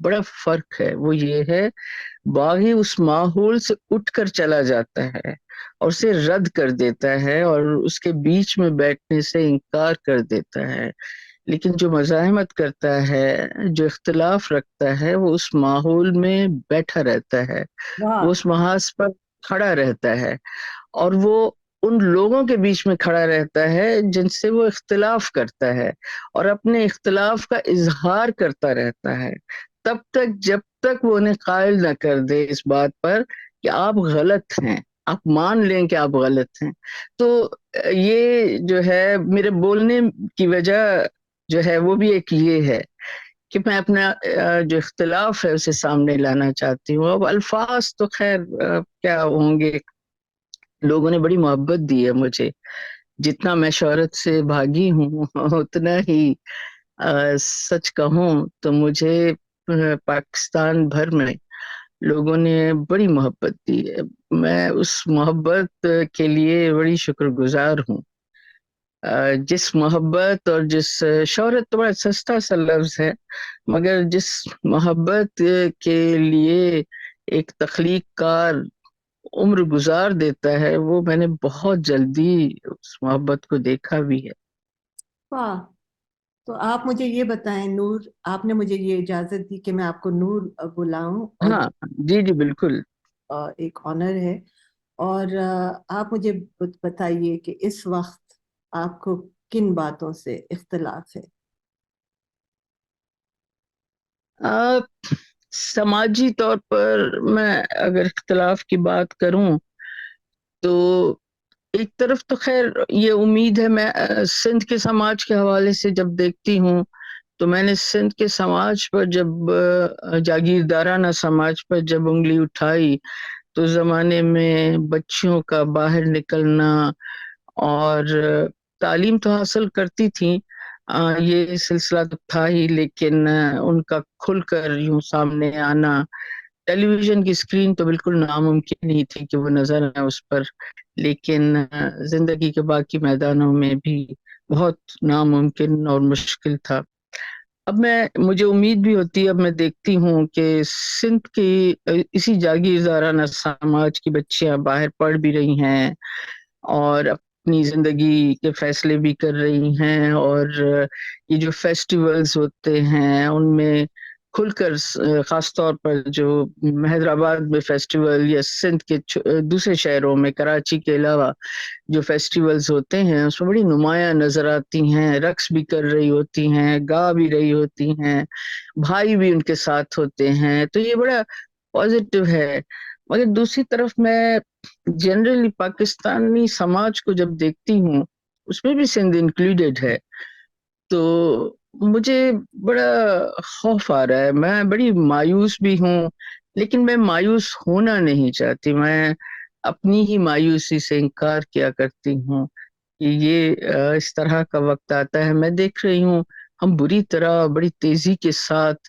بڑا فرق ہے، وہ یہ ہے باغی اس ماحول سے اٹھ کر چلا جاتا ہے اور اسے رد کر دیتا ہے اور اس کے بیچ میں بیٹھنے سے انکار کر دیتا ہے، لیکن جو مزاحمت کرتا ہے، جو اختلاف رکھتا ہے، وہ اس ماحول میں بیٹھا رہتا ہے، وہ واہ. اس محاذ پر کھڑا رہتا ہے اور وہ ان لوگوں کے بیچ میں کھڑا رہتا ہے جن سے وہ اختلاف کرتا ہے اور اپنے اختلاف کا اظہار کرتا رہتا ہے تب تک جب تک وہ انہیں قائل نہ کر دے اس بات پر کہ آپ غلط ہیں، آپ مان لیں کہ آپ غلط ہیں۔ تو یہ جو ہے میرے بولنے کی وجہ جو ہے وہ بھی ایک یہ ہے کہ میں اپنا جو اختلاف ہے اسے سامنے لانا چاہتی ہوں۔ اب الفاظ تو خیر کیا ہوں گے، لوگوں نے بڑی محبت دی ہے مجھے، جتنا میں شہرت سے بھاگی ہوں اتنا ہی سچ کہوں تو مجھے پاکستان بھر میں لوگوں نے بڑی محبت دی ہے، میں اس محبت کے لیے بڑی شکر گزار ہوں۔ جس محبت اور جس شہرت تو بڑا سستا سا لفظ ہے، مگر جس محبت کے لیے ایک تخلیق کار عمر گزار دیتا ہے، وہ میں نے بہت جلدی اس محبت کو دیکھا بھی ہے۔ واہ. تو آپ مجھے یہ بتائیں نور، آپ نے مجھے یہ اجازت دی کہ میں آپ کو نور بلاؤں، اور ہاں جی جی بالکل۔ ایک آنر ہے. اور آپ مجھے بتائیے کہ اس وقت آپ کو کن باتوں سے اختلاف ہے؟ آ، سماجی طور پر میں اگر اختلاف کی بات کروں تو ایک طرف تو خیر یہ امید ہے، میں سندھ کے سماج کے حوالے سے جب دیکھتی ہوں تو میں نے سندھ کے سماج پر جب جاگیردارانہ سماج پر جب انگلی اٹھائی تو زمانے میں بچیوں کا باہر نکلنا اور تعلیم تو حاصل کرتی تھیں، یہ سلسلہ تو تھا ہی، لیکن ان کا کھل کر یوں سامنے آنا، ٹیلی ویژن کی اسکرین تو بالکل ناممکن ہی تھی کہ وہ نظر آئے اس پر، لیکن زندگی کے باقی میدانوں میں بھی بہت ناممکن اور مشکل تھا۔ اب مجھے امید بھی ہوتی ہے، اب میں دیکھتی ہوں کہ سندھ کی اسی جاگیردارانہ سماج کی بچیاں باہر پڑھ بھی رہی ہیں اور اپنی زندگی کے فیصلے بھی کر رہی ہیں، اور یہ جو فیسٹیولز ہوتے ہیں ان میں کھل کر، خاص طور پر جو حیدرآباد میں فیسٹیول یا سندھ کے دوسرے شہروں میں کراچی کے علاوہ جو فیسٹیولز ہوتے ہیں اس میں بڑی نمایاں نظر آتی ہیں، رقص بھی کر رہی ہوتی ہیں، گا بھی رہی ہوتی ہیں، بھائی بھی ان کے ساتھ ہوتے ہیں، تو یہ بڑا پازیٹیو ہے۔ مگر دوسری طرف میں جنرلی پاکستانی سماج کو جب دیکھتی ہوں اس میں بھی سندھ انکلوڈیڈ ہے، تو مجھے بڑا خوف آ رہا ہے، میں بڑی مایوس بھی ہوں، لیکن میں مایوس ہونا نہیں چاہتی، میں اپنی ہی مایوسی سے انکار کیا کرتی ہوں کہ یہ اس طرح کا وقت آتا ہے۔ میں دیکھ رہی ہوں ہم بری طرح بڑی تیزی کے ساتھ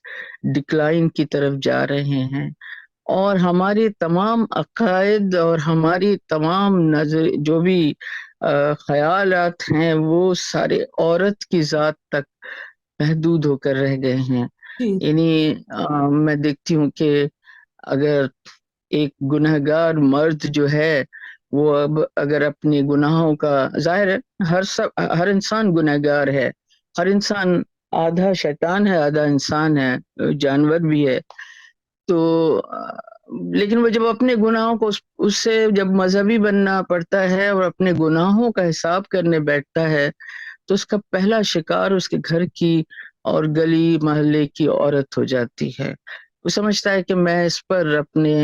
ڈکلائن کی طرف جا رہے ہیں، اور ہمارے تمام عقائد اور ہماری تمام نظر جو بھی خیالات ہیں وہ سارے عورت کی ذات تک محدود ہو کر رہ گئے ہیں۔ جی. یعنی میں دیکھتی ہوں کہ اگر ایک گنہگار مرد جو ہے وہ اب اگر اپنے گناہوں کا، ظاہر ہے ہر انسان گنہگار ہے، ہر انسان آدھا شیطان ہے آدھا انسان ہے، جانور بھی ہے، تو لیکن وہ جب اپنے گناہوں کو اس سے جب مذہبی بننا پڑتا ہے اور اپنے گناہوں کا حساب کرنے بیٹھتا ہے تو اس کا پہلا شکار اس کے گھر کی اور گلی محلے کی عورت ہو جاتی ہے۔ وہ سمجھتا ہے کہ میں اس پر اپنے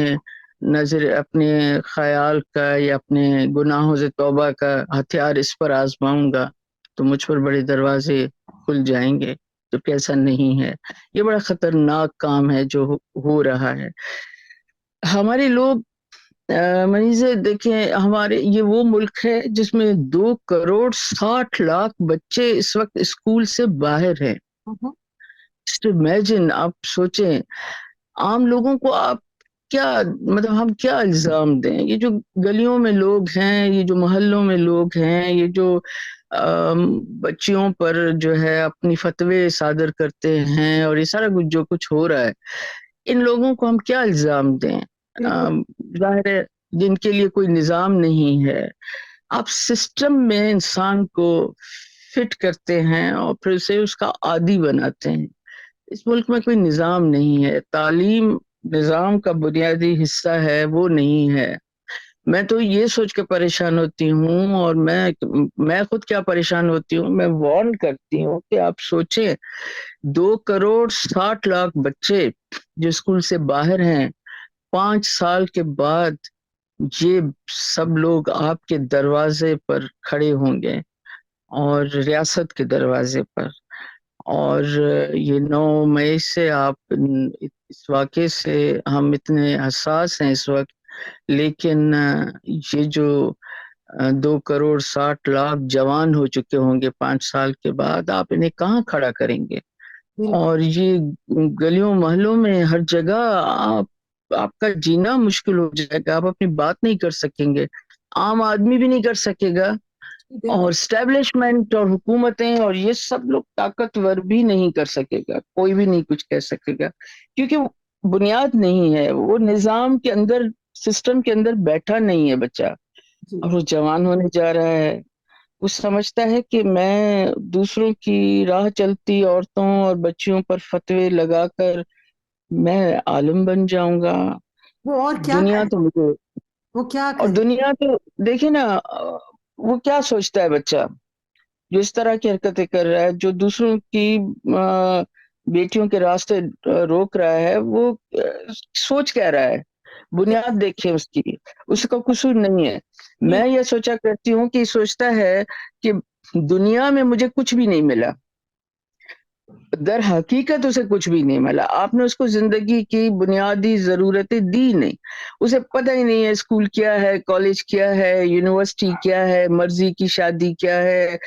خیال کا یا اپنے گناہوں سے توبہ کا ہتھیار اس پر آزماؤں گا تو مجھ پر بڑے دروازے کھل جائیں گے، تو ایسا نہیں ہے، یہ بڑا خطرناک کام ہے جو ہو رہا ہے۔ ہمارے لوگ منیزے دیکھیں، ہمارے یہ وہ ملک ہے جس میں 2 کروڑ 60 لاکھ بچے اس وقت اسکول سے باہر ہیں۔ ہوں. امیجن، آپ سوچیں عام لوگوں کو آپ کیا مطلب ہم کیا الزام دیں؟ یہ جو گلیوں میں لوگ ہیں، یہ جو محلوں میں لوگ ہیں، یہ جو بچیوں پر جو ہے اپنی فتوے صادر کرتے ہیں، اور یہ سارا کچھ جو کچھ ہو رہا ہے، ان لوگوں کو ہم کیا الزام دیں؟ بالکل ظاہر ہے جن کے لیے کوئی نظام نہیں ہے، آپ سسٹم میں انسان کو فٹ کرتے ہیں اور پھر اسے اس کا عادی بناتے ہیں۔ اس ملک میں کوئی نظام نہیں ہے، تعلیم نظام کا بنیادی حصہ ہے، وہ نہیں ہے۔ میں تو یہ سوچ کے پریشان ہوتی ہوں، اور میں خود کیا پریشان ہوتی ہوں، میں وارن کرتی ہوں کہ آپ سوچیں 2 کروڑ 60 لاکھ بچے جو اسکول سے باہر ہیں، 5 سال کے بعد یہ سب لوگ آپ کے دروازے پر کھڑے ہوں گے، اور ریاست کے دروازے پر، اور یہ 9 مئی سے آپ اس واقعے سے ہم اتنے حساس ہیں اس وقت، لیکن یہ جو 2 کروڑ 60 لاکھ جوان ہو چکے ہوں گے 5 سال کے بعد، آپ انہیں کہاں کھڑا کریں گے؟ بالکل اور یہ گلیوں محلوں میں ہر جگہ آپ کا جینا مشکل ہو جائے گا، آپ اپنی بات نہیں کر سکیں گے، عام آدمی بھی نہیں کر سکے گا، اور بالکل اسٹیبلشمنٹ اور حکومتیں اور یہ سب لوگ طاقتور بھی نہیں کر سکے گا، کوئی بھی نہیں کچھ کہہ سکے گا، کیونکہ بنیاد نہیں ہے، وہ نظام کے اندر، سسٹم کے اندر بیٹھا نہیں ہے بچہ، جی اور وہ جوان ہونے جا رہا ہے، وہ سمجھتا ہے کہ میں دوسروں کی راہ چلتی عورتوں اور بچیوں پر فتوے لگا کر میں عالم بن جاؤں گا، وہ اور کیا دنیا کرے، تو مجھے، وہ کیا اور کرے. دنیا تو دیکھیں نا، وہ کیا سوچتا ہے بچہ جو اس طرح کی حرکتیں کر رہا ہے، جو دوسروں کی بیٹیوں کے راستے روک رہا ہے، وہ سوچ کیا رہا ہے؟ بنیاد دیکھیں اس کی، اس کا قصور نہیں ہے۔ میں یہ سوچا کرتی ہوں کہ سوچتا ہے کہ دنیا میں مجھے کچھ بھی نہیں ملا، در حقیقت اسے کچھ بھی نہیں ملا، آپ نے اس کو زندگی کی بنیادی ضرورتیں دی نہیں، اسے پتہ ہی نہیں ہے اسکول کیا ہے، کالج کیا ہے، یونیورسٹی کیا ہے، مرضی کی شادی کیا ہے،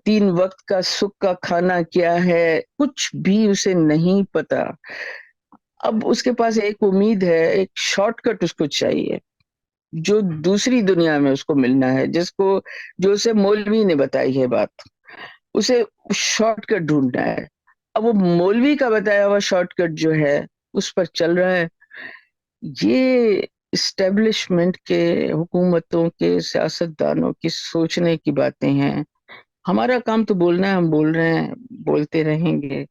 3 وقت کا سکھ کا کھانا کیا ہے، کچھ بھی اسے نہیں پتا۔ اب اس کے پاس ایک امید ہے، ایک شارٹ کٹ اس کو چاہیے، جو دوسری دنیا میں اس کو ملنا ہے، جو اسے مولوی نے بتائی ہے بات، اسے شارٹ کٹ ڈھونڈنا ہے۔ اب وہ مولوی کا بتایا ہوا شارٹ کٹ جو ہے اس پر چل رہا ہے۔ یہ اسٹیبلشمنٹ کے، حکومتوں کے، سیاستدانوں کی سوچنے کی باتیں ہیں۔ ہمارا کام تو بولنا ہے، ہم بول رہے ہیں، بولتے رہیں گے۔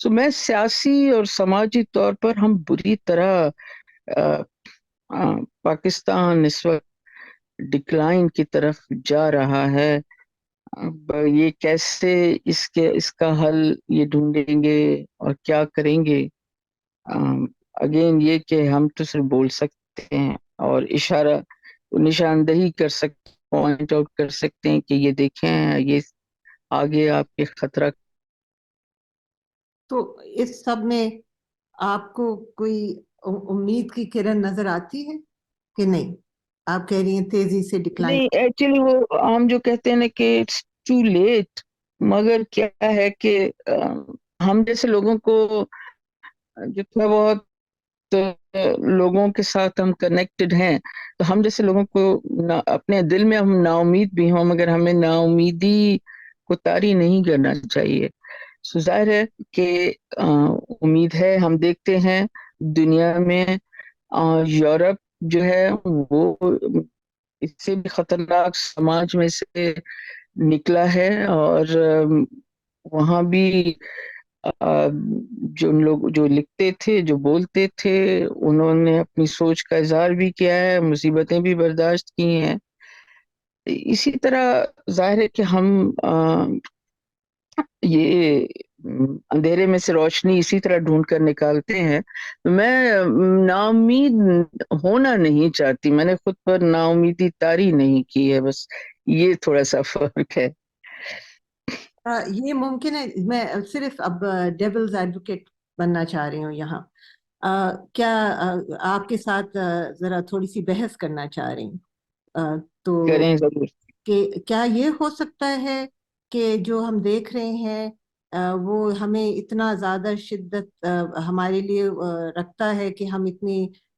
تو میں سیاسی اور سماجی طور پر ہم بری طرح پاکستان اس وقت ڈکلائن کی طرف جا رہا ہے۔ اب یہ کیسے اس کا حل یہ ڈھونڈیں گے اور کیا کریں گے؟ اگین یہ کہ ہم تو صرف بول سکتے ہیں اور اشارہ نشاندہی کر سکتے، پوائنٹ آؤٹ کر سکتے ہیں کہ یہ دیکھیں، یہ آگے آپ کے خطرہ۔ تو اس سب میں آپ کو کوئی امید کی کرن نظر آتی ہے کہ نہیں؟ آپ کہہ رہی ہیں تیزی سے ڈکلائن. نہیں، ایکچولی وہ ہم جو کہتے ہیں نا کہ اٹس ٹو لیٹ، مگر کیا ہے کہ ہم جیسے لوگوں کو جتنا بہت لوگوں کے ساتھ ہم کنیکٹڈ ہیں، تو ہم جیسے لوگوں کو اپنے دل میں ہم نا امید بھی ہوں، مگر ہمیں نا امیدی کو طاری نہیں کرنا چاہیے۔ سو ظاہر ہے کہ امید ہے، ہم دیکھتے ہیں دنیا میں یورپ جو ہے وہ اس سے بھی خطرناک سماج میں سے نکلا ہے، اور وہاں بھی جو لوگ جو لکھتے تھے، جو بولتے تھے، انہوں نے اپنی سوچ کا اظہار بھی کیا ہے، مصیبتیں بھی برداشت کی ہیں۔ اسی طرح ظاہر ہے کہ ہم یہ اندھیرے میں سے روشنی اسی طرح ڈھونڈ کر نکالتے ہیں۔ میں نا امید ہونا نہیں چاہتی، میں نے خود پر نا امیدی طاری نہیں کی ہے، بس یہ تھوڑا سا فرق ہے۔ یہ ممکن ہے، میں صرف اب ڈیولز ایڈوکیٹ بننا چاہ رہی ہوں یہاں. کیا آپ کے ساتھ ذرا تھوڑی سی بحث کرنا چاہ رہی ہوں. تو کریں ضرور۔ کہ کیا یہ ہو سکتا ہے کہ جو ہم دیکھ رہے ہیں وہ ہمیں اتنا زیادہ شدت ہمارے لیے رکھتا ہے کہ ہم اتنی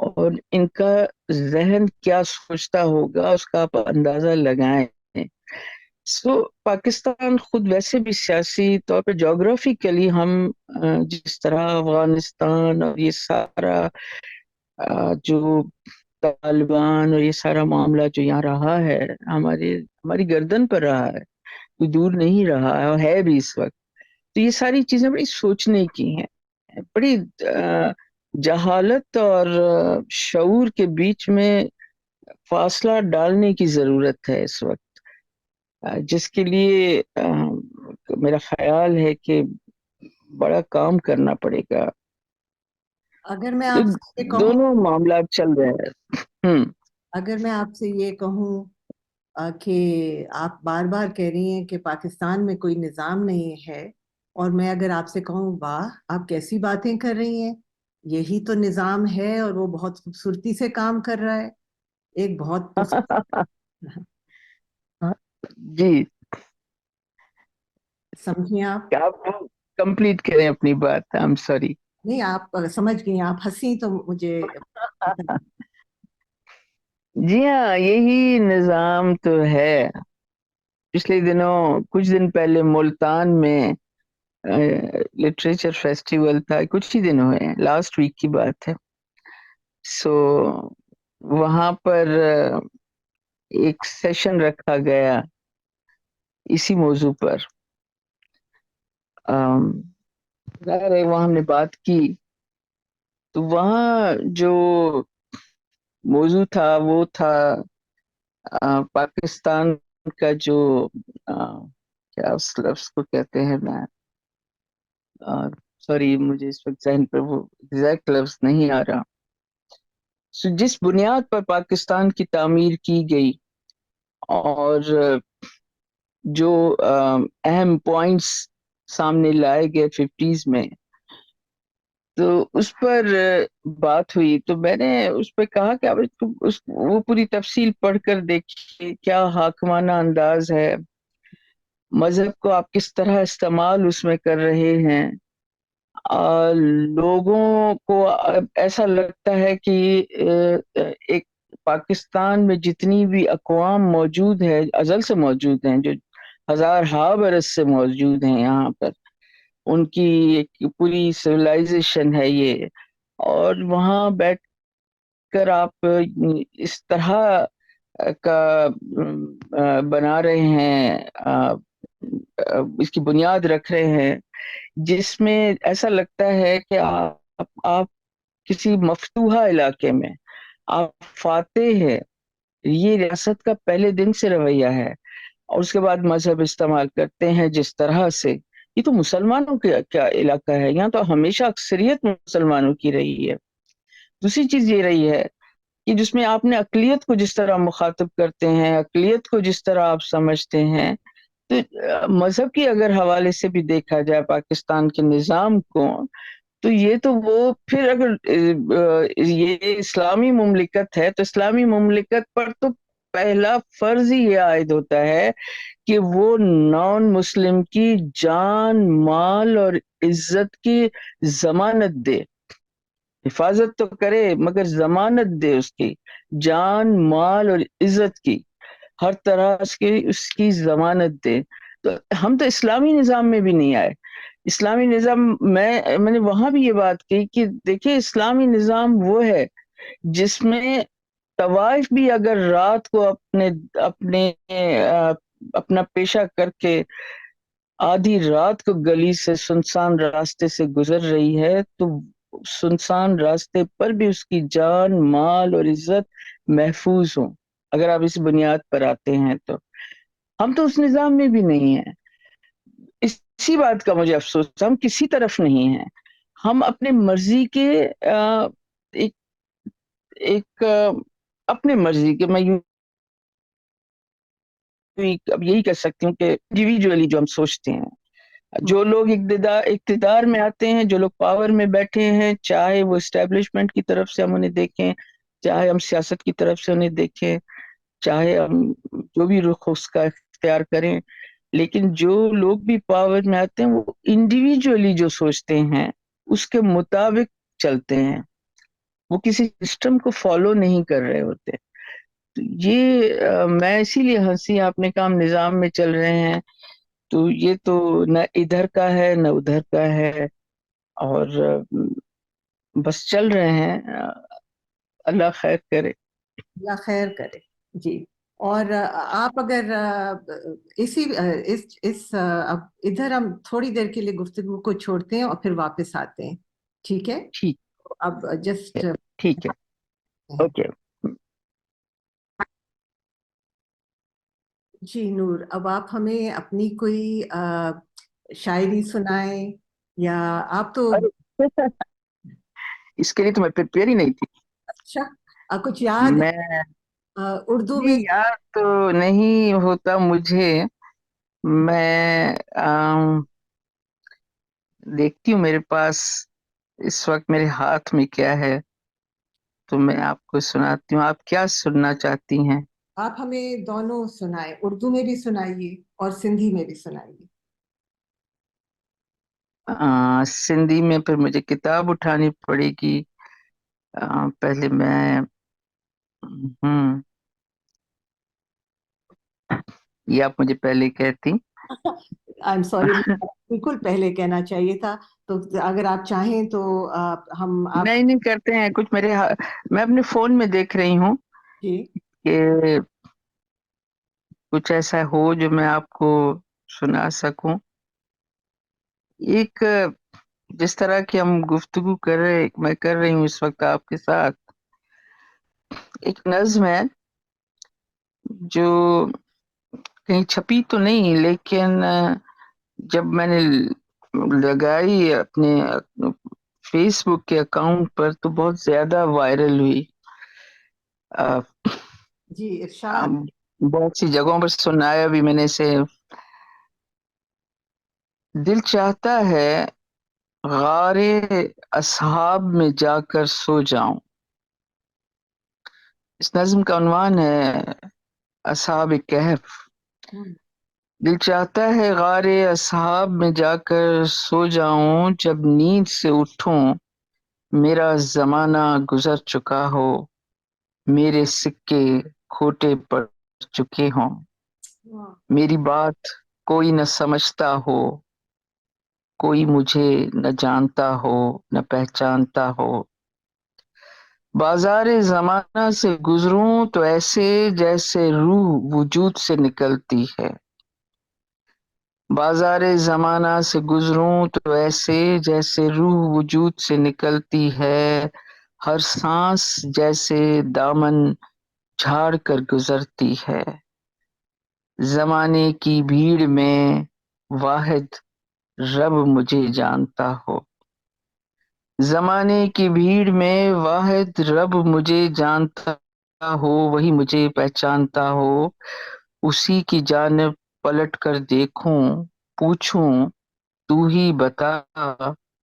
اور ان کا ذہن کیا سوچتا ہوگا اس کا آپ اندازہ لگائیں. سو پاکستان خود ویسے بھی سیاسی طور پہ جغرافیکلی ہم جس طرح افغانستان اور یہ سارا جو طالبان اور یہ سارا معاملہ جو یہاں رہا ہے ہماری گردن پر رہا ہے، کوئی دور نہیں رہا ہے اور ہے بھی اس وقت. تو یہ ساری چیزیں بڑی سوچنے کی ہیں، بڑی جہالت اور شعور کے بیچ میں فاصلہ ڈالنے کی ضرورت ہے اس وقت، جس کے لیے میرا خیال ہے کہ بڑا کام کرنا پڑے گا. اگر میں تو آپ سے یہ کہوں دونوں معاملات چل رہے ہیں. اگر میں آپ سے یہ کہوں کہ آپ بار بار کہہ رہی ہیں کہ پاکستان میں کوئی نظام نہیں ہے، اور میں اگر آپ سے کہوں واہ آپ کیسی باتیں کر رہی ہیں، یہی تو نظام ہے اور وہ بہت خوبصورتی سے کام کر رہا ہے، ایک بہت جی، سمجھیں آپ؟ کیا آپ کمپلیٹ کریں اپنی بات؟ I am sorry. نہیں آپ سمجھ گئی، آپ ہنسی تو مجھے جی ہاں، یہی نظام تو ہے. پچھلے دنوں کچھ دن پہلے ملتان میں لٹریچر فیسٹیول تھا، کچھ ہی دن ہوئے ہیں، لاسٹ ویک کی بات ہے. سو وہاں پر ایک سیشن رکھا گیا اسی موضوع پر. ظاہر ہے وہاں ہم نے بات کی تو وہاں جو موضوع تھا وہ تھا پاکستان کا جو کیا اس لفظ کو کہتے ہیں، میں سوری مجھے اس وقت ذہن پر وہ ایگزیکٹ لفظ نہیں آ رہا. جس بنیاد پر پاکستان کی تعمیر کی گئی اور جو اہم پوائنٹس سامنے لائے گئے 50s میں، تو اس پر بات ہوئی. تو میں نے اس پہ کہا کہ اب وہ پوری تفصیل پڑھ کر دیکھیے، کیا حاکمانہ انداز ہے، مذہب کو آپ کس طرح استعمال اس میں کر رہے ہیں. لوگوں کو ایسا لگتا ہے کہ ایک پاکستان میں جتنی بھی اقوام موجود ہے، ازل سے موجود ہیں، جو ہزار ہا برس سے موجود ہیں یہاں پر، ان کی ایک پوری سویلائزیشن ہے یہ. اور وہاں بیٹھ کر آپ اس طرح کا بنا رہے ہیں، اس کی بنیاد رکھ رہے ہیں جس میں ایسا لگتا ہے کہ آپ کسی مفتوحہ علاقے میں آپ فاتح ہے. یہ ریاست کا پہلے دن سے رویہ ہے، اور اس کے بعد مذہب استعمال کرتے ہیں جس طرح سے. یہ تو مسلمانوں کا کیا علاقہ ہے، یہاں تو ہمیشہ اکثریت مسلمانوں کی رہی ہے. دوسری چیز یہ رہی ہے کہ جس میں آپ نے اقلیت کو جس طرح مخاطب کرتے ہیں، اقلیت کو جس طرح آپ سمجھتے ہیں، تو مذہب کی اگر حوالے سے بھی دیکھا جائے پاکستان کے نظام کو، تو یہ تو وہ پھر اگر یہ اسلامی مملکت ہے تو اسلامی مملکت پر تو پہلا فرض ہی یہ عائد ہوتا ہے کہ وہ نان مسلم کی جان، مال اور عزت کی ضمانت دے. حفاظت تو کرے مگر ضمانت دے، اس کی جان، مال اور عزت کی ہر طرح اس کی ضمانت دے. تو ہم تو اسلامی نظام میں بھی نہیں آئے. اسلامی نظام میں نے وہاں بھی یہ بات کی کہ دیکھیں اسلامی نظام وہ ہے جس میں طوائف بھی اگر رات کو اپنا پیشہ کر کے آدھی رات کو گلی سے سنسان راستے سے گزر رہی ہے، تو سنسان راستے پر بھی اس کی جان، مال اور عزت محفوظ ہوں. اگر آپ اس بنیاد پر آتے ہیں تو ہم تو اس نظام میں بھی نہیں ہیں. اسی بات کا مجھے افسوس ہے، ہم کسی طرف نہیں ہیں. ہم اپنے مرضی کے ایک اپنے مرضی کے، میں اب یہی کہہ سکتی ہوں کہ انڈیویجولی جو ہم سوچتے ہیں، جو لوگ اقتدار میں آتے ہیں، جو لوگ پاور میں بیٹھے ہیں، چاہے وہ اسٹیبلشمنٹ کی طرف سے ہم انہیں دیکھیں، چاہے ہم سیاست کی طرف سے انہیں دیکھیں، چاہے ہم جو بھی رخ اس کا اختیار کریں، لیکن جو لوگ بھی پاور میں آتے ہیں وہ انڈیویجولی جو سوچتے ہیں اس کے مطابق چلتے ہیں. وہ کسی سسٹم کو فالو نہیں کر رہے ہوتے. تو یہ میں اسی لیے ہنسی. آپ نے کہا ہم نظام میں چل رہے ہیں، تو یہ تو نہ ادھر کا ہے نہ ادھر کا ہے، اور بس چل رہے ہیں. اللہ خیر کرے. یا خیر کرے. جی. اور آپ اگر اسی اب ادھر ہم تھوڑی دیر کے لیے گفتگو کو چھوڑتے ہیں اور پھر واپس آتے ہیں. ٹھیک ہے؟ ٹھیک اب جسٹ ہے. ٹھیک ہے. اوکے. جی نور، اب آپ ہمیں اپنی کوئی شاعری سنائیں، یا آپ تو اس کے لیے تو میں پریپیئر ہی نہیں تھی. اچھا کچھ یاد ہے میں اردو میں؟ نہیں، یاد تو نہیں ہوتا مجھے. میں دیکھتی ہوں میرے پاس اس وقت میرے ہاتھ میں کیا ہے، تو میں آپ کو سناتی ہوں. آپ کیا سننا چاہتی ہیں؟ آپ ہمیں دونوں سنائیں، اردو میں بھی سنائیے اور سندھی میں بھی سنائیے. سندھی میں پھر مجھے کتاب اٹھانی پڑے گی. پہلے میں یہ آپ مجھے پہلے کہتی. آئی ایم سوری، بالکل پہلے کہنا چاہیے تھا. تو اگر آپ چاہیں تو ہم آپ نہیں کرتے ہیں کچھ. میں اپنے فون میں دیکھ رہی ہوں جی کہ کچھ ایسا ہو جو میں آپ کو سنا سکوں. ایک جس طرح کی ہم گفتگو میں کر رہی ہوں اس وقت آپ کے ساتھ، ایک نظم ہے جو کہیں چھپی تو نہیں، لیکن جب میں نے لگائی اپنے فیس بک کے اکاؤنٹ پر تو بہت زیادہ وائرل ہوئی. جی ارشاد. بہت سی جگہوں پر سنایا بھی میں نے اسے. دل چاہتا ہے غار اصحاب میں جا کر سو جاؤں. اس نظم کا عنوان ہے اصحاب کہف. دل چاہتا ہے غار اصحاب میں جا کر سو جاؤں، جب نیند سے اٹھوں میرا زمانہ گزر چکا ہو، میرے سکے کھوٹے پڑ چکے ہوں، میری بات کوئی نہ سمجھتا ہو، کوئی مجھے نہ جانتا ہو نہ پہچانتا ہو. بازار زمانہ سے گزروں تو ایسے جیسے روح وجود سے نکلتی ہے. بازار زمانہ سے گزروں تو ایسے جیسے روح وجود سے نکلتی ہے. ہر سانس جیسے دامن جھاڑ کر گزرتی ہے. زمانے کی بھیڑ میں واحد رب مجھے جانتا ہو. زمانے کی بھیڑ میں واحد رب مجھے جانتا ہو، وہی مجھے پہچانتا ہو. اسی کی جانب پلٹ کر دیکھوں، پوچھوں تو ہی بتا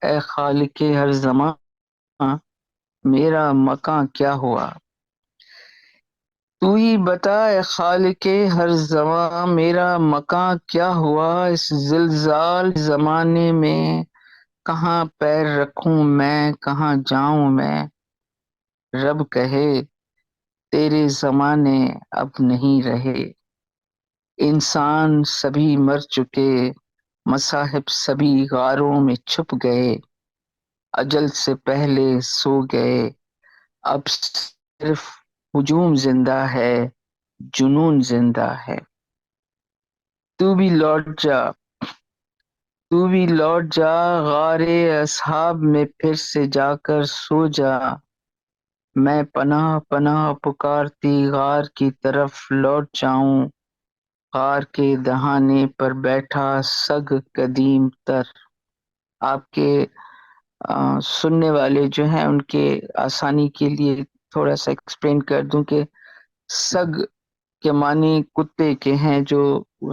اے خالق ہر زمان، میرا مکاں کیا ہوا. تو ہی بتا اے خالق ہر زمان، میرا مکاں کیا ہوا. اس زلزال زمانے میں کہاں پیر رکھوں میں، کہاں جاؤں میں. رب کہے تیرے زمانے اب نہیں رہے. انسان سبھی مر چکے، مصاحب سبھی غاروں میں چھپ گئے. اجل سے پہلے سو گئے، اب صرف ہجوم زندہ ہے، جنون زندہ ہے. تو بھی لوٹ جا، تو بھی لوٹ جا غار اصحاب میں پھر سے جا کر سو جا. میں پناہ پناہ پکارتی غار کی طرف لوٹ جاؤں. غار کے دہانے پر بیٹھا سگ قدیم تر. آپ کے سننے والے جو ہیں ان کے آسانی کے لیے تھوڑا سا ایکسپلین کر دوں کہ سگ کے معنی کتے کے ہیں جو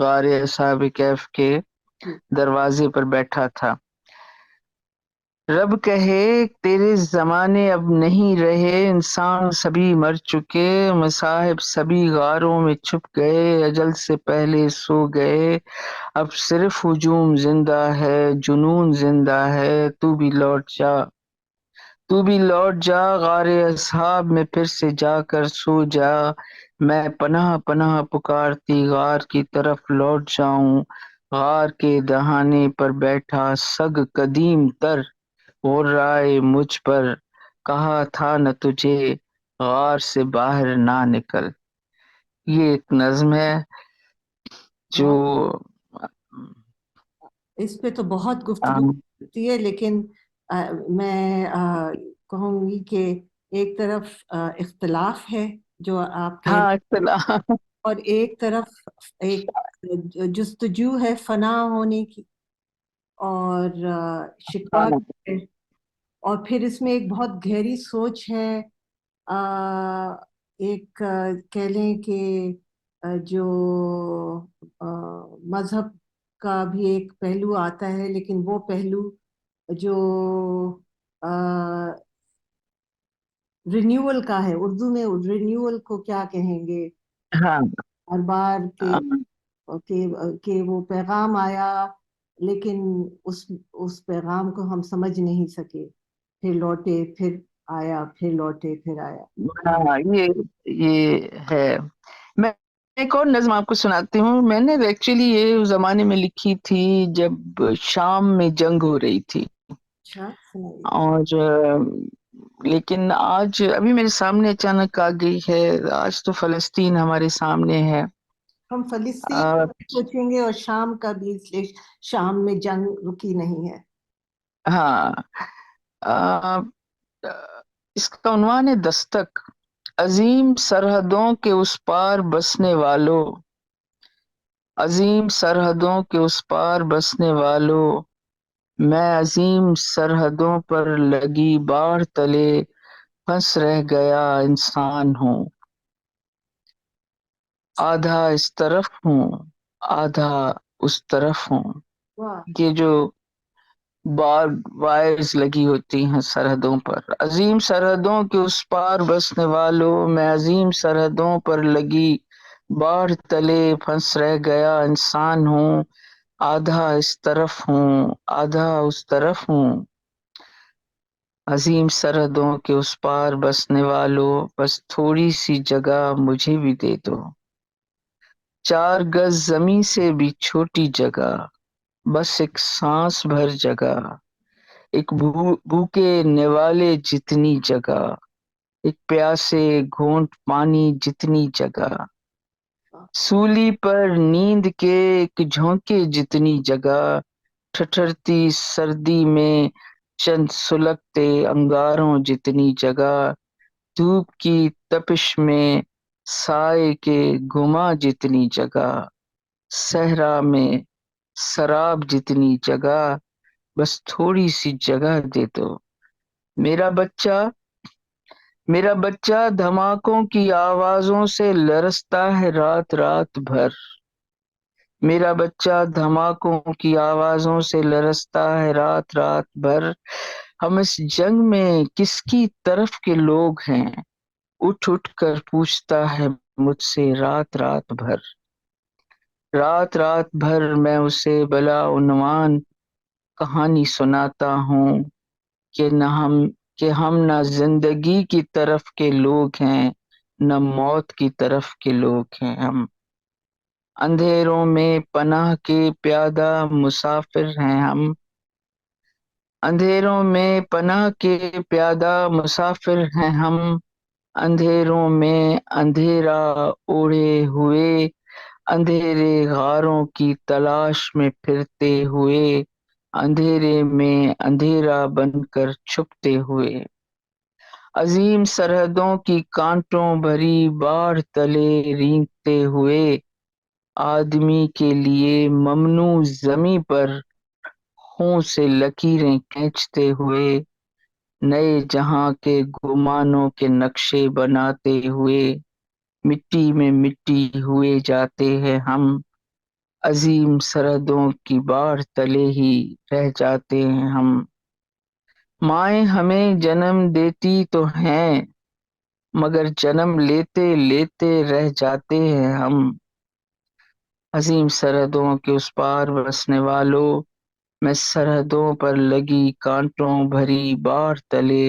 غار اصحاب کہف کے دروازے پر بیٹھا تھا. رب کہے تیرے زمانے اب نہیں رہے، انسان سبھی مر چکے، مصاحب سبھی غاروں میں چھپ گئے. اجل سے پہلے سو گئے، اب صرف ہجوم زندہ ہے، جنون زندہ ہے. تو بھی لوٹ جا، تو بھی لوٹ جا غارِ اصحاب میں پھر سے جا کر سو جا، میں پناہ پناہ پکارتی غار کی طرف لوٹ جاؤں، غار کے دہانے پر بیٹھا سگ قدیم تر غر رائے مجھ پر، کہا تھا نہ تجھے غار سے باہر نہ نکل۔ یہ ایک نظم ہے جو بہت اس پہ تو بہت گفتگو ہوتی ہے، لیکن میں کہوں گی کہ ایک طرف اختلاف ہے جو آپ کہہ ہاں رہے، اصطلاح اور ایک طرف ایک جستجو ہے فنا ہونے کی، اور شکوہ ہے، اور پھر اس میں ایک بہت گہری سوچ ہے، ایک کہہ لیں کہ جو مذہب کا بھی ایک پہلو آتا ہے، لیکن وہ پہلو جو رینیول کا ہے، اردو میں رینیول کو کیا کہیں گے، ہاں ہر بار کہ وہ پیغام آیا، لیکن اس پیغام کو ہم سمجھ نہیں سکے، پھر لوٹے پھر آیا، پھر لوٹے پھر آیا۔ ہاں یہ ہے۔ میں ایک اور نظم آپ کو سناتی ہوں، میں نے ایکچولی یہ اس زمانے میں لکھی تھی جب شام میں جنگ ہو رہی تھی، اچھا سنائیے۔ اور لیکن آج ابھی میرے سامنے اچانک آ گئی ہے، آج تو فلسطین ہمارے سامنے ہے۔ ہم فلسطین کا بھی سوچیں گے اور شام کا بھی، اس لیے شام میں جنگ رکی نہیں ہے۔ ہاں اس کا عنوان ہے دستک۔ عظیم سرحدوں کے اس پار بسنے والوں، عظیم سرحدوں کے اس پار بسنے والوں، میں عظیم سرحدوں پر لگی باڑ تلے پھنس رہ گیا انسان ہوں، آدھا اس طرف ہوں آدھا اس طرف ہوں۔ واہ، یہ جو بار وائرز لگی ہوتی ہیں سرحدوں پر، عظیم سرحدوں کے اس پار بسنے والوں، میں عظیم سرحدوں پر لگی باڑ تلے پھنس رہ گیا انسان ہوں، آدھا اس طرف ہوں آدھا اس طرف ہوں۔ عظیم سرحدوں کے اس پار بسنے والوں، بس تھوڑی سی جگہ مجھے بھی دے دو، 4 گز زمیں سے بھی چھوٹی جگہ، بس ایک سانس بھر جگہ، ایک بھوکے نوالے جتنی جگہ، ایک پیاسے گھونٹ پانی جتنی جگہ، سولی پر نیند کے ایک جھونکے جتنی جگہ، ٹھٹھرتی سردی میں چند سلگتے انگاروں جتنی جگہ، دھوپ کی تپش میں سائے کے گما جتنی جگہ، صحرا میں سراب جتنی جگہ، بس تھوڑی سی جگہ دے دو، میرا بچہ میرا بچہ دھماکوں کی آوازوں سے لرزتا ہے رات رات بھر، میرا بچہ دھماکوں کی آوازوں سے لرزتا ہے رات رات بھر، ہم اس جنگ میں کس کی طرف کے لوگ ہیں، اٹھ اٹھ کر پوچھتا ہے مجھ سے رات رات بھر، رات رات بھر میں اسے بلا عنوان کہانی سناتا ہوں کہ ہم نہ زندگی کی طرف کے لوگ ہیں نہ موت کی طرف کے لوگ ہیں، ہم اندھیروں میں پناہ کے پیادہ مسافر ہیں، ہم اندھیروں میں پناہ کے پیادہ مسافر ہیں، ہم اندھیروں میں اندھیرا اوڑھے ہوئے، اندھیرے غاروں کی تلاش میں پھرتے ہوئے، اندھیرے میں اندھیرا بن کر چھپتے ہوئے، عظیم سرحدوں کی کانٹوں بھری باڑ تلے رینگتے ہوئے، آدمی کے لیے ممنوع زمیں پر ہوں سے لکیریں کھینچتے ہوئے، نئے جہاں کے گمانوں کے نقشے بناتے ہوئے، مٹی میں مٹی ہوئے جاتے ہیں ہم، عظیم سرحدوں کی باڑ تلے ہی رہ جاتے ہیں ہم، مائیں ہمیں جنم دیتی تو ہیں مگر جنم لیتے لیتے رہ جاتے ہیں ہم، عظیم سرحدوں کے اس پار بسنے والوں، میں سرحدوں پر لگی کانٹوں بھری باڑ تلے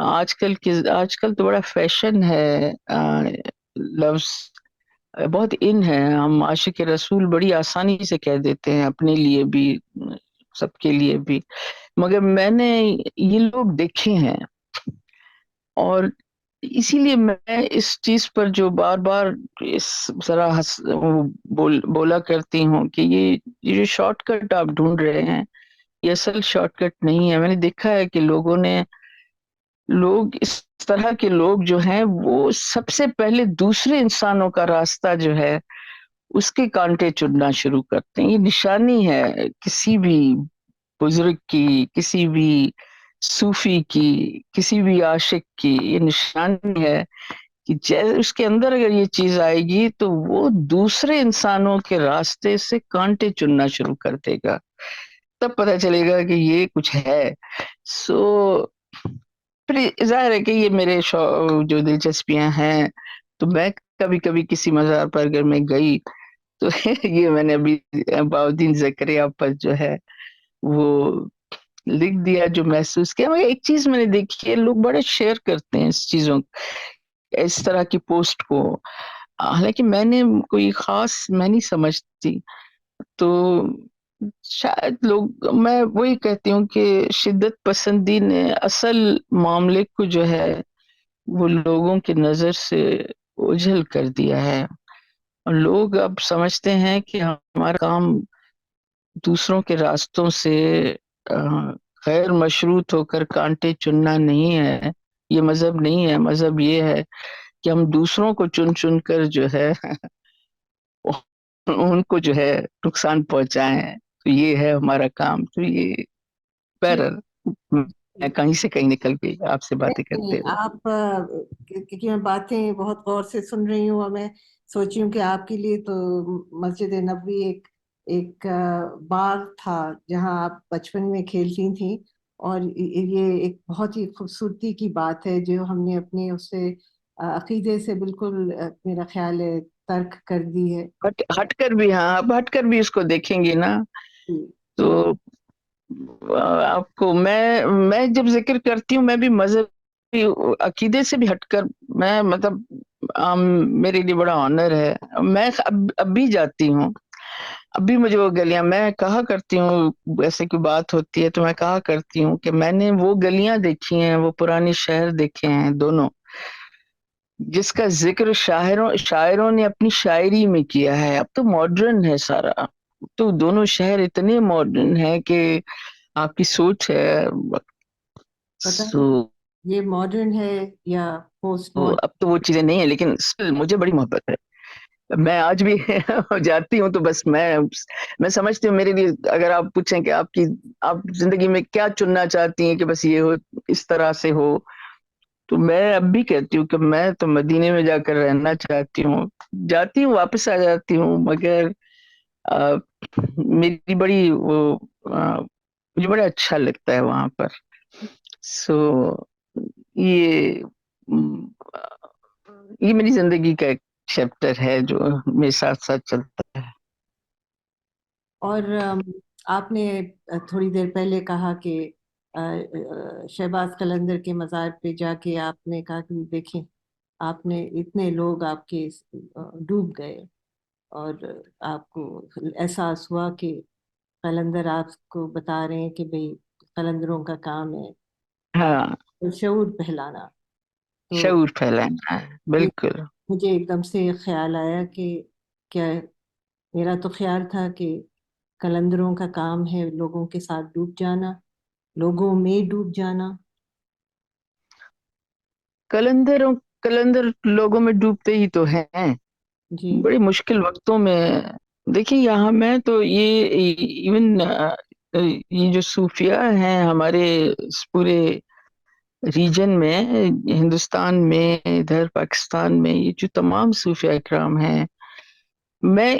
آج کل تو بڑا فیشن ہے، لفظ بہت ان ہے، ہم عاشق رسول بڑی آسانی سے کہہ دیتے ہیں، اپنے لیے بھی سب کے لیے بھی، مگر میں نے یہ لوگ دیکھے ہیں، اور اسی لیے میں اس چیز پر جو بار بار اس ذرا بولا کرتی ہوں کہ یہ جو شارٹ کٹ آپ ڈھونڈ رہے ہیں یہ اصل شارٹ کٹ نہیں ہے. میں نے دیکھا ہے کہ لوگ اس طرح کے لوگ جو ہیں وہ سب سے پہلے دوسرے انسانوں کا راستہ جو ہے اس کے کانٹے چننا شروع کرتے ہیں. یہ نشانی ہے کسی بھی بزرگ کی، کسی بھی صوفی کی، کسی بھی عاشق کی، یہ نشانی ہے کہ جیسے اس کے اندر اگر یہ چیز آئے گی تو وہ دوسرے انسانوں کے راستے سے کانٹے چننا شروع کر دے گا، تب پتہ چلے گا کہ یہ کچھ ہے. سو پھر ظاہر ہے کہ یہ میرے جو دلچسپیاں ہیں، تو میں کبھی کبھی کسی مزار پر اگر میں گئی تو یہ میں نے ابھی بہاؤالدین زکریا پر جو ہے وہ لکھ دیا جو محسوس کیا. مگر ایک چیز میں نے دیکھی ہے، لوگ بڑے شیئر کرتے ہیں اس چیزوں، اس طرح کی پوسٹ کو، حالانکہ میں نے کوئی خاص میں نہیں سمجھتی. تو شاید میں وہی کہتی ہوں کہ شدت پسندی نے اصل معاملے کو جو ہے وہ لوگوں کی نظر سے اوجھل کر دیا ہے، اور لوگ اب سمجھتے ہیں کہ ہمارا کام دوسروں کے راستوں سے غیر مشروط ہو کر کانٹے چننا نہیں ہے. یہ مذہب نہیں ہے، مذہب یہ ہے کہ ہم دوسروں کو چن چن کر جو ہے ان کو جو ہے نقصان پہنچائیں. تو یہ ہے ہمارا کام. تو یہ جی بہرحال میں کہیں سے کہیں نکل گئی آپ سے باتیں نہیں، کرتے ہوئے. آپ کیونکہ میں باتیں بہت غور سے سن رہی ہوں، اور میں سوچی ہوں کہ آپ کے لیے تو مسجد نبوی ایک ایک باغ تھا جہاں آپ بچپن میں کھیلتی تھیں، اور یہ ایک بہت ہی خوبصورتی کی بات ہے جو ہم نے اپنے اس سے عقیدے سے بالکل میرا خیال ہے ترک کر دی ہے. ہٹ کر بھی، ہاں اب ہٹ کر بھی اس کو دیکھیں گے نا جی تو جی آپ کو میں جب ذکر کرتی ہوں میں بھی مذہبی عقیدے سے بھی ہٹ کر، میں مطلب میرے لیے بڑا آنر ہے. میں اب بھی جاتی ہوں، اب بھی مجھے وہ گلیاں، میں کہا کرتی ہوں ایسے کوئی بات ہوتی ہے تو میں کہا کرتی ہوں کہ میں نے وہ گلیاں دیکھی ہیں، وہ پرانے شہر دیکھے ہیں دونوں، جس کا ذکر شاعروں نے اپنی شاعری میں کیا ہے. اب تو ماڈرن ہے سارا، تو دونوں شہر اتنے ماڈرن ہیں کہ آپ کی سوچ ہے. پتہ سو نہیں یہ ماڈرن ہے یا پوسٹ ماڈرن. اب تو وہ چیزیں نہیں ہیں، لیکن still مجھے بڑی محبت ہے. میں آج بھی جاتی ہوں تو بس میں سمجھتی ہوں میرے لیے اگر آپ پوچھیں کہ آپ زندگی میں کیا چننا چاہتی ہیں کہ بس یہ ہو، اس طرح سے ہو، تو میں اب بھی کہتی ہوں کہ میں تو مدینے میں جا کر رہنا چاہتی ہوں. جاتی ہوں واپس آ جاتی ہوں، مگر میری بڑی مجھے بڑا اچھا لگتا ہے وہاں پر. سو یہ یہ میری زندگی کا ایک چیپٹر ہے جو میرے ساتھ ساتھ چلتا ہے. اور آپ نے تھوڑی دیر پہلے کہا کہ شہباز قلندر کے مزار پہ جا کے آپ نے کہا کہ دیکھیں آپ نے اتنے لوگ آپ کے ڈوب گئے، اور آپ کو احساس ہوا کہ قلندر آپ کو بتا رہے ہیں کہ بھئی قلندروں کا کام ہے ہاں، شعور پھیلانا. تو شعور پھیلانا ہے، یہ بالکل. مجھے ایک دم سے خیال آیا کہ کیا میرا تو خیال تھا کہ قلندروں کا کام ہے لوگوں کے ساتھ ڈوب جانا، لوگوں میں ڈوب جانا. قلندر لوگوں میں ڈوبتے ہی تو ہیں جی بڑی مشکل وقتوں میں. دیکھیں یہاں میں تو یہ ایون یہ جو صوفیاء ہیں ہمارے اس پورے ریجن میں، ہندوستان میں، ادھر پاکستان میں، یہ جو تمام صوفیاء اکرام ہیں، میں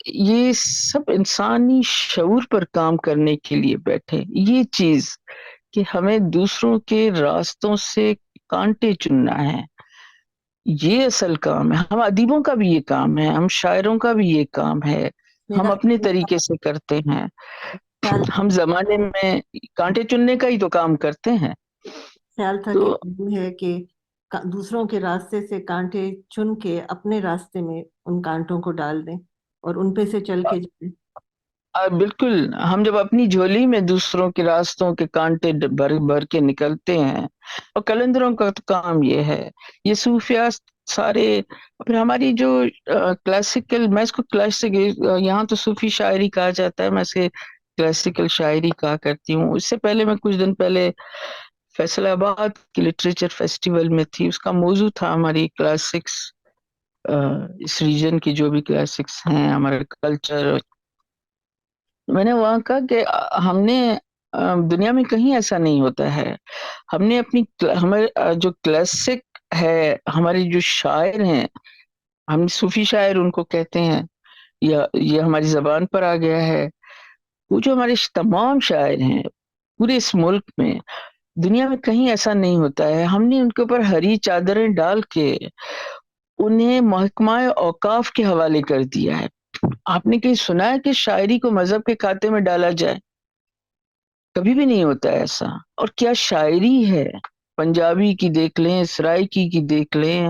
یہ سب انسانی شعور پر کام کرنے کے لیے بیٹھے. یہ چیز کہ ہمیں دوسروں کے راستوں سے کانٹے چننا ہے، یہ اصل کام ہے. ہم ادیبوں کا بھی یہ کام ہے، ہم شاعروں کا بھی یہ کام ہے، ہم میرا اپنے طریقے سے کرتے ہیں. خیال ہم زمانے میں کانٹے چننے کا ہی تو کام کرتے ہیں. خیال تھا تو کہ ہے کہ دوسروں کے راستے سے کانٹے چن کے اپنے راستے میں ان کانٹوں کو ڈال دیں اور ان پہ سے چل کے جائیں۔ بالکل، ہم جب اپنی جھولی میں دوسروں کے راستوں کے کانٹے بھر بھر کے نکلتے ہیں، اور قلندروں کا تو کام یہ ہے، یہ صوفیاء سارے، پھر ہماری جو کلاسیکل، میں اس کو کلاسک، یہاں تو صوفی شاعری کہا جاتا ہے، میں اسے کلاسیکل شاعری کہا کرتی ہوں۔ اس سے پہلے میں کچھ دن پہلے فیصل آباد کی لٹریچر فیسٹیول میں تھی، اس کا موضوع تھا ہماری کلاسکس، اس ریجن کی جو بھی کلاسکس ہیں، ہمارا کلچر۔ میں نے وہاں کہا کہ ہم نے دنیا میں کہیں ایسا نہیں ہوتا ہے، ہم نے اپنی ہمارے جو کلاسک ہے، ہمارے جو شاعر ہیں، ہم صوفی شاعر ان کو کہتے ہیں، یا یہ ہماری زبان پر آ گیا ہے، وہ جو ہمارے تمام شاعر ہیں پورے اس ملک میں، دنیا میں کہیں ایسا نہیں ہوتا ہے، ہم نے ان کے اوپر ہری چادریں ڈال کے انہیں محکمہ اوقاف کے حوالے کر دیا ہے۔ آپ نے کہیں سنا ہے کہ شاعری کو مذہب کے کھاتے میں ڈالا جائے؟ کبھی بھی نہیں ہوتا ہے ایسا۔ اور کیا شاعری ہے، پنجابی کی دیکھ لیں، سرائکی کی دیکھ لیں،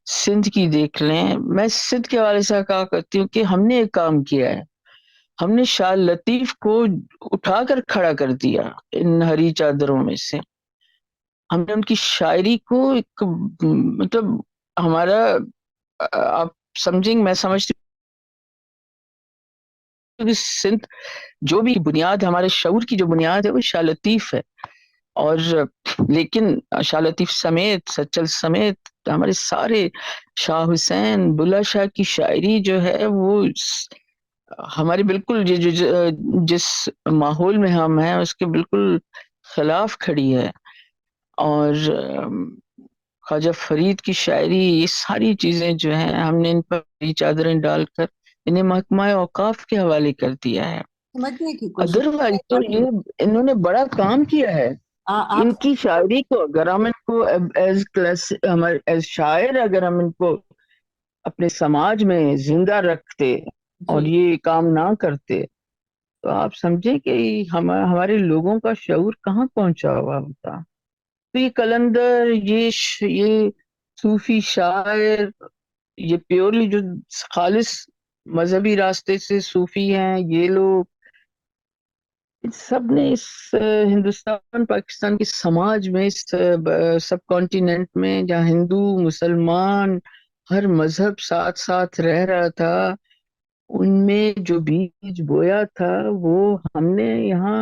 سندھ کی دیکھ لیں۔ میں سندھ کے حوالے سے کہا کرتی ہوں کہ ہم نے ایک کام کیا ہے، ہم نے شاہ لطیف کو اٹھا کر کھڑا کر دیا ان ہری چادروں میں سے، ہم نے ان کی شاعری کو ایک، مطلب ہمارا، آپ سمجھیں، میں سمجھتی ہوں کہ سندھ جو بھی بنیاد، ہمارے شعور کی جو بنیاد ہے وہ شاہ لطیف ہے، اور لیکن شاہ لطیف سمیت، سچل سمیت ہمارے سارے، شاہ حسین، بلّہ شاہ کی شاعری جو ہے وہ ہماری بالکل جس ماحول میں ہم ہیں اس کے بالکل خلاف کھڑی ہے۔ اور خواجہ فرید کی شاعری، یہ ساری چیزیں جو ہیں ہم نے ان پر چادریں ڈال کر انہیں محکمہ اوقاف کے حوالے کر دیا ہے۔ سمجھنے کی کوشش ادروائز تو کریں۔ یہ انہوں نے بڑا کام کیا ہے، آپ ان کی شاعری کو اگر ہم ان کو ایز شاعر اگر ہم ان کو اپنے سماج میں زندہ رکھتے اور جی یہ کام نہ کرتے، تو آپ سمجھیں کہ ہمارے لوگوں کا شعور کہاں پہنچا ہوا ہوتا۔ تو یہ قلندر، یہ صوفی شاعر، یہ پیورلی جو خالص مذہبی راستے سے صوفی ہیں، یہ لوگ سب نے اس ہندوستان پاکستان کے سماج میں، اس سب کانٹیننٹ میں جہاں ہندو مسلمان ہر مذہب ساتھ ساتھ رہ رہا تھا، ان میں جو بیج بویا تھا وہ ہم نے یہاں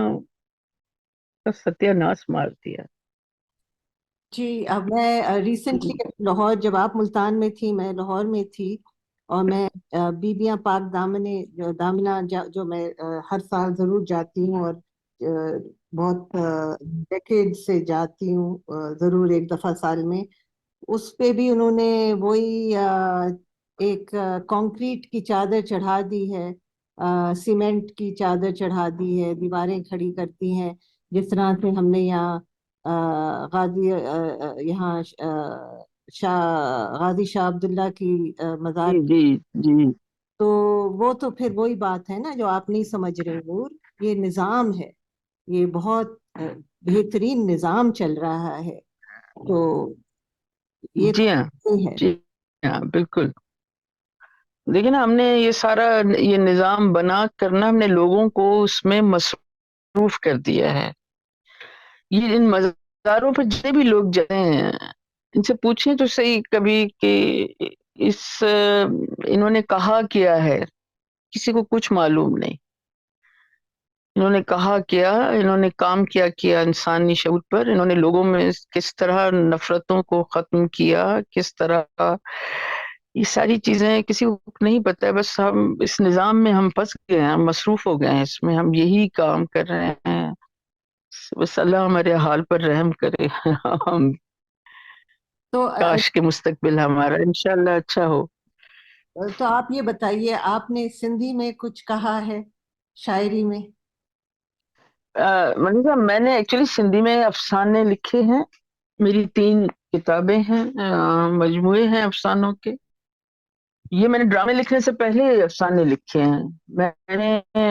کا ستیہ ناش مار دیا۔ جی، اب میں ریسنٹلی لاہور، جب آپ ملتان میں تھی میں لاہور میں تھی، اور میں بیبیاں پاک دامنہ جو میں ہر سال ضرور جاتی ہوں، اور بہت ڈیکیڈ سے جاتی ہوں، ضرور ایک دفعہ سال میں۔ اس پہ بھی انہوں نے وہی ایک کنکریٹ کی چادر چڑھا دی ہے، سیمنٹ کی چادر چڑھا دی ہے، دیواریں کھڑی کرتی ہیں، جس طرح سے ہم نے یہاں غازی یہاں غازی شاہ عبداللہ کی مزار۔ جی جی جی تو وہ تو پھر وہی بات ہے نا جو آپ نہیں سمجھ رہے نور، یہ نظام ہے، یہ بہت بہترین نظام چل رہا ہے، تو یہ جی ہاں نہیں ہے۔ جی ہاں بالکل۔ لیکن ہم نے یہ سارا، یہ نظام بنا کرنا، ہم نے لوگوں کو اس میں مصروف کر دیا ہے۔ یہ ان مزاروں پر جتنے بھی لوگ جاتے ہیں ان سے پوچھیں تو صحیح کبھی کہ اس انہوں نے کہا کیا ہے، کسی کو کچھ معلوم نہیں۔ انہوں نے کہا کیا، انہوں نے کام کیا انسانی شعور پر، انہوں نے لوگوں میں کس طرح نفرتوں کو ختم کیا، کس طرح، یہ ساری چیزیں کسی کو نہیں پتہ ہے، بس ہم اس نظام میں ہم پھنس گئے ہیں، ہم مصروف ہو گئے ہیں اس میں، ہم یہی کام کر رہے ہیں۔ بس اللہ ہمارے حال پر رحم کرے، ہم تو کاش کے مستقبل ہمارا انشاءاللہ اچھا ہو۔ تو آپ یہ بتائیے، آپ نے سندھی میں کچھ کہا ہے شاعری میں؟ منی صاحب، میں نے ایکچولی سندھی میں افسانے لکھے ہیں، میری 3 کتابیں ہیں، مجموعے ہیں افسانوں کے۔ یہ میں نے ڈرامے لکھنے سے پہلے افسانے لکھے ہیں۔ میں نے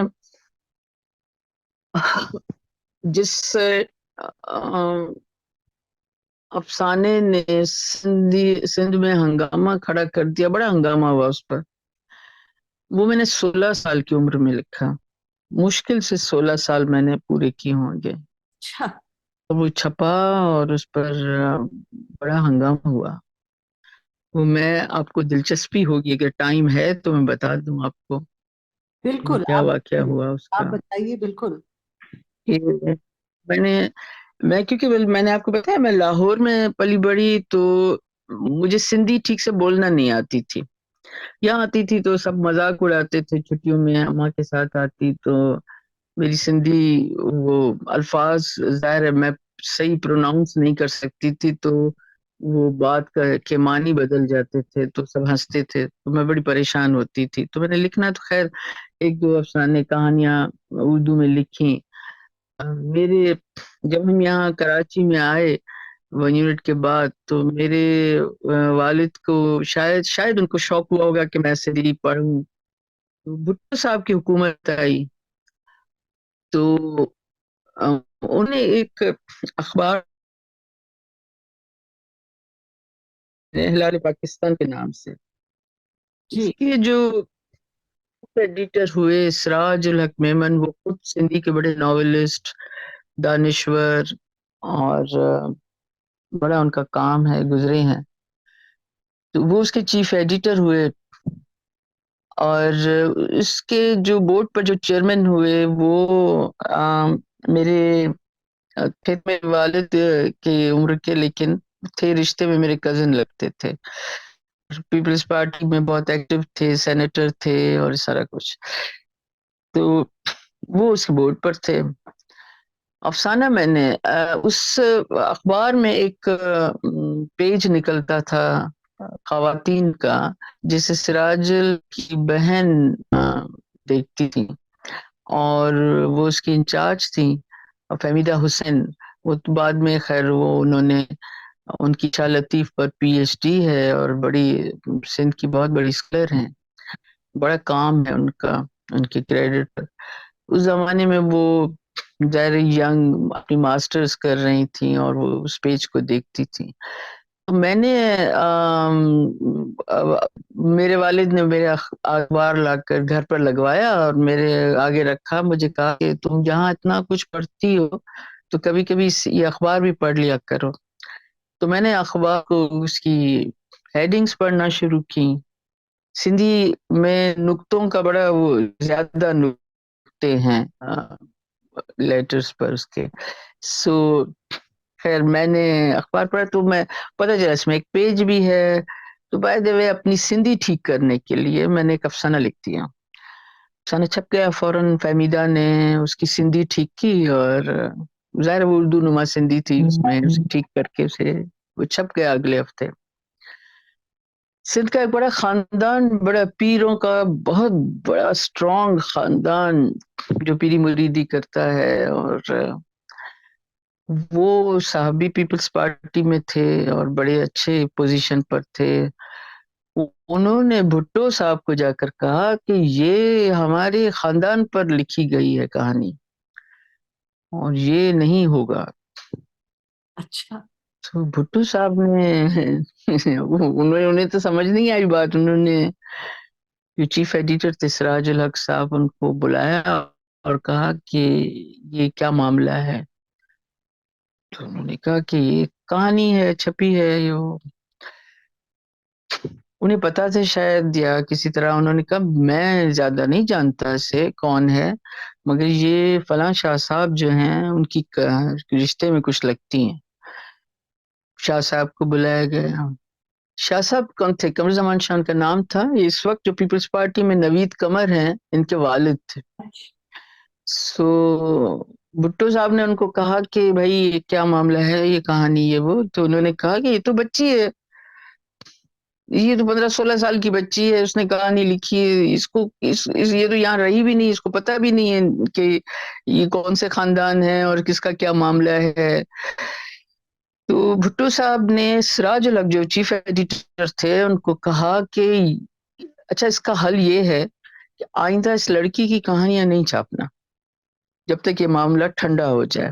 جس افسانے نے سندھ میں ہنگامہ کھڑا کر دیا، بڑا ہنگامہ ہوا اس پر. وہ میں نے 16 سال کی عمر میں لکھا، مشکل سے 16 سال میں نے پورے کیے ہوں گے. اچھا. وہ چھپا اور اس پر بڑا ہنگامہ ہوا. وہ میں آپ کو دلچسپی ہوگی، اگر ٹائم ہے تو میں بتا دوں آپ کو کہ بالکل، کیا آپ واقعہ ہوا اس آپ کا. بتائیے. بالکل. کہ میں نے کیونکہ میں نے آپ کو بتایا میں لاہور میں پلی بڑی، تو مجھے سندھی ٹھیک سے بولنا نہیں آتی تھی. یہاں آتی تھی تو سب مذاق اڑاتے تھے، چھٹیوں میں اماں کے ساتھ آتی تو میری سندھی وہ الفاظ ظاہر ہے میں صحیح پروناؤنس نہیں کر سکتی تھی، تو وہ بات کے معنی بدل جاتے تھے تو سب ہنستے تھے، تو میں بڑی پریشان ہوتی تھی. تو میں نے لکھنا تو خیر ایک دو افسانے کہانیاں اردو میں لکھی. میرے جب ہم یہاں کراچی میں آئے 1 یونٹ کے بعد، تو میرے والد کو شاید ان کو شوق ہوا ہوگا کہ میں سندھی پڑھوں. تو بھٹو صاحب کی حکومت آئی تو انہیں ایک اخبار ہلال پاکستان کے نام سے، اس جی. کے جو ایڈیٹر ہوئے سراج الحق میمن، وہ خود سندھی کے بڑے ناولسٹ، دانشور اور بڑا ان کا کام ہے، گزرے ہیں. تو وہ اس کے چیف ایڈیٹر ہوئے، اور اس کے جو بورڈ پر جو چیئرمین ہوئے وہ میرے تھے میرے والد کی عمر کے، لیکن تھے رشتے میں میرے کزن لگتے تھے. پیپلز پارٹی میں بہت ایکٹیو تھے، سینیٹر تھے اور سارا کچھ. تو وہ اس بورڈ پر تھے. افسانہ میں نے اس اخبار میں ایک پیج نکلتا تھا خواتین کا، جسے سراج کی بہن دیکھتی تھی اور وہ اس کی انچارج تھی فہمیدہ حسین. وہ بعد میں خیر وہ انہوں نے ان کی شاہ لطیف پر پی ایچ ڈی ہے اور بڑی سندھ کی بہت بڑی اسکالر ہیں، بڑا کام ہے ان کا، ان کی کریڈٹ. اس زمانے میں وہ ظاہر ینگ اپنی ماسٹرز کر رہی تھیں اور وہ اس پیج کو دیکھتی تھیں. میں نے میرے والد نے میرے اخبار لا کر گھر پر لگوایا اور میرے آگے رکھا. مجھے کہا کہ تم جہاں اتنا کچھ پڑھتی ہو تو کبھی کبھی یہ اخبار بھی پڑھ لیا کرو. تو میں نے اخبار کو اس کی ہیڈنگز پڑھنا شروع کی. سندھی میں نقطوں کا بڑا وہ زیادہ نقطے ہیں لیٹرز پر اس کے. سو خیر میں نے اخبار پڑھا تو میں پتہ چلا اس میں ایک پیج بھی ہے. تو بائی دا وے اپنی سندھی ٹھیک کرنے کے لیے میں نے ایک افسانہ لکھ دیا. افسانہ چھپ گیا، فوراً فہمیدہ نے اس کی سندھی ٹھیک کی اور ظاہر وہ اردو نما سندھی تھی، اس میں اسے ٹھیک کر کے اسے وہ چھپ گیا اگلے ہفتے. سندھ کا ایک بڑا خاندان، بڑا پیروں کا بہت بڑا اسٹرانگ خاندان جو پیری مریدی کرتا ہے، اور وہ صحابی پیپلز پارٹی میں تھے اور بڑے اچھے پوزیشن پر تھے. انہوں نے بھٹو صاحب کو جا کر کہا کہ یہ ہمارے خاندان پر لکھی گئی ہے کہانی اور یہ نہیں ہوگا. اچھا. تو بھٹو صاحب نے انہیں تو سمجھ نہیں آئی بات. انہوں نے جو چیف ایڈیٹر تھے سراج الحق صاحب، ان کو بلایا اور کہا کہ یہ کیا معاملہ ہے. تو انہوں نے کہا کہ یہ کہانی ہے، چھپی ہے. انہیں پتا تھا شاید یا کسی طرح. انہوں نے کہا میں زیادہ نہیں جانتا اسے کون ہے، مگر یہ فلاں شاہ صاحب جو ہیں ان کی رشتے میں کچھ لگتی ہیں. شاہ صاحب کو بلایا گیا. شاہ صاحب کون تھے؟ قمر زمان شاہ ان کا نام تھا. اس وقت جو پیپلز پارٹی میں نوید قمر ہیں ان کے والد تھے. سو بھٹو صاحب نے ان کو کہا کہ بھائی یہ کیا معاملہ ہے، یہ کہانی یہ وہ. تو انہوں نے کہا کہ یہ تو بچی ہے، یہ تو 15-16 سال کی بچی ہے، اس نے کہانی لکھی ہے. اس کو یہ تو یہاں رہی بھی نہیں، اس کو پتہ بھی نہیں ہے کہ یہ کون سے خاندان ہے اور کس کا کیا معاملہ ہے. تو بھٹو صاحب نے سراج الحق جو چیف ایڈیٹر تھے ان کو کہا کہ اچھا اس کا حل یہ ہے کہ آئندہ اس لڑکی کی کہانیاں نہیں چھاپنا جب تک یہ معاملہ ٹھنڈا ہو جائے.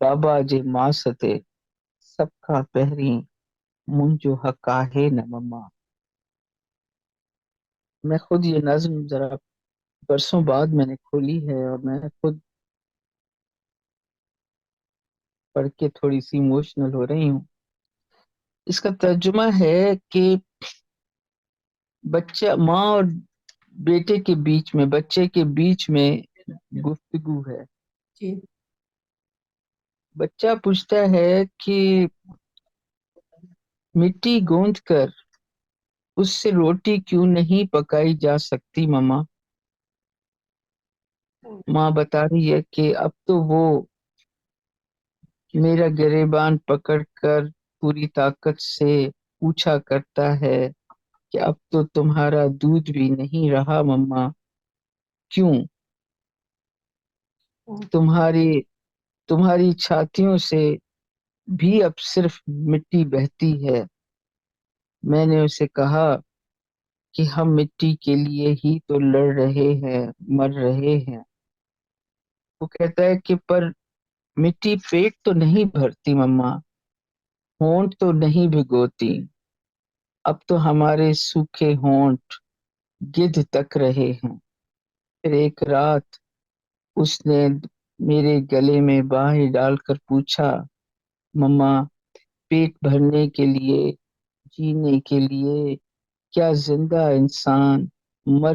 بابا جے ماں ستے سب کا پہری منجو حقا ہے نہ مما. میں خود یہ نظم ذرا برسوں بعد میں نے کھولی ہے اور میں خود پڑھ کے تھوڑی سی ایموشنل ہو رہی ہوں. اس کا ترجمہ ہے کہ بچہ ماں اور بیٹے کے بیچ میں بچے کے بیچ میں گفتگو ہے. جی بچہ پوچھتا ہے کہ مٹی گوند کر اس سے روٹی کیوں نہیں پکائی جا سکتی مما. ماں بتا رہی ہے کہ اب تو وہ میرا گریبان پکڑ کر پوری طاقت سے پوچھا کرتا ہے کہ اب تو تمہارا دودھ بھی نہیں رہا مما. کیوں؟ تمہاری چھاتیوں سے بھی اب صرف مٹی بہتی ہے. میں نے اسے کہا کہ ہم مٹی کے لیے ہی تو لڑ رہے ہیں مر رہے ہیں. وہ کہتا ہے کہ پر مٹی پیٹ تو نہیں بھرتی مما, ہونٹ تو نہیں بھگوتی. اب تو ہمارے سوکھے ہونٹ گدھ تک رہے ہیں. پھر ایک رات اس نے میرے گلے میں باہیں ڈال کر پوچھا مما پیٹ بھرنے کے لیے جینے کے لیے کیا زندہ انسان مر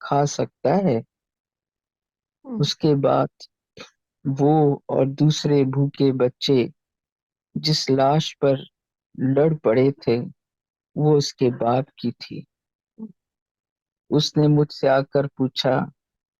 کھا سکتا ہے؟ اس کے بعد وہ اور دوسرے بھوکے بچے جس لاش پر لڑ پڑے تھے وہ اس کے باپ کی تھی. اس نے مجھ سے آ کر پوچھا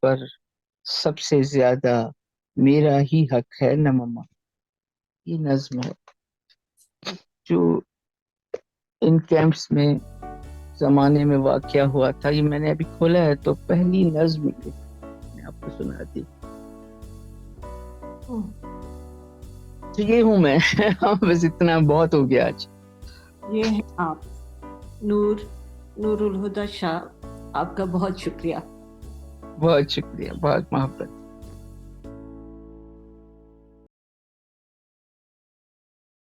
پر سب سے زیادہ میرا ہی حق ہے نا مما. یہ نظم ہے جو ان کیمپس میں زمانے میں واقعہ ہوا تھا. یہ میں نے ابھی کھولا ہے تو پہلی نظم میں آپ کو سنا دی. تو یہ ہوں میں. بس اتنا بہت ہو گیا آج. یہ ہے آپ نور الہدی شاہ. آپ کا بہت شکریہ. بہت شکریہ, بہت محبت.